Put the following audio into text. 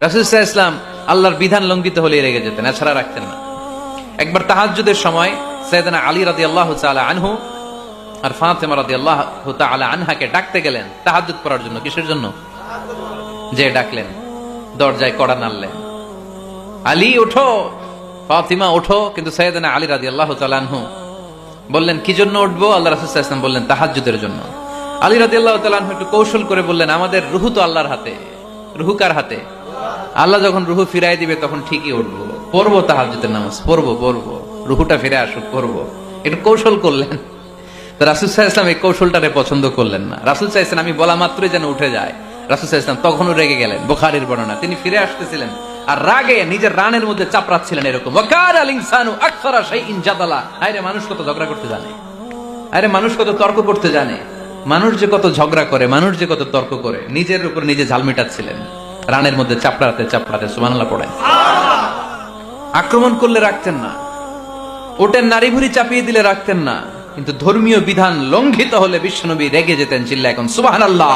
রাসূল সাল্লাল্লাহু আলাইহি ওয়াসাল্লাম আল্লাহর বিধান লঙ্ঘিত হলে রেগে যেতেন, এছাড়া রাখতেন না। একবার তাহাজ্জুদের সময় সাইয়েদনা আলী রাদিয়াল্লাহু তাআলা আনহু আর ফাতেমা রাদিয়াল্লাহু তাআলা আনহাকে ডাকতে গেলেন তাহাজ্জুদ পড়ার জন্য। কিসের জন্য? যে ডাকলেন, দরজায় কড়া নাড়লেন, আলী ওঠো, ফাতিমা ওঠো। কিন্তু সাইয়েদনা আলী রাদিয়াল্লাহু তাআলা আনহু বললেন কি জন্য উঠবো? আল্লাহ রাসূল সাল্লাল্লাহু আলাইহি ওয়াসাল্লাম বললেন তাহাজ্জুদের জন্য। আলী রাদিয়াল্লাহু তাআলা আনহু একটু কৌশল করে বললেন, আমাদের রুহু তো আল্লাহর হাতে। রুহু কার হাতে? আল্লাহ যখন রুহু ফিরাই দিবে তখন ঠিকই উঠবো, পড়বো তাহাজ্জুদের নামাজ, পড়বো, রুহুটা ফিরে আসুক, পড়বো। একটু কৌশল করলেন। তো রাসূল সাল্লাল্লাহু আলাইহি ওয়াসাল্লাম এই কৌশলটারে পছন্দ করলেন না। রাসূল সাল্লাল্লাহু আলাইহি ওয়াসাল্লাম আমি বলা মাত্রই যেন উঠে যায়। রাসূল সাল্লাল্লাহু আলাইহি ওয়াসাল্লাম তখনও রেগে গেলেন। বুখারীর বর্ণনা, তিনি ফিরে আসতেছিলেন আর রাগে নিজের রানের মধ্যে চাপড়াচ্ছিলেন এরকম, ওয়াকার আল ইনসানু আকসারা শাইইন জাদালা। আরে মানুষ কত ঝগড়া করতে জানে, আরে মানুষ কত তর্ক করতে জানে, মানুষ যে কত ঝগড়া করে, মানুষ যে কত তর্ক করে, নিজের উপর নিজে ঝাল মিটাচ্ছিলেন রানের মধ্যে চাপড়াতে চাপড়াতে। সুবহানাল্লাহ পড়েন। আক্রমণ করলে রাখতেন না, ওটের নারী ভুড়ি চাপিয়ে দিলে রাখতেন না, কিন্তু ধর্মীয় বিধান লঙ্ঘিত হলে বিশ্বনবী রেগে যেতেন, চিল্লা এখন সুবহানাল্লাহ।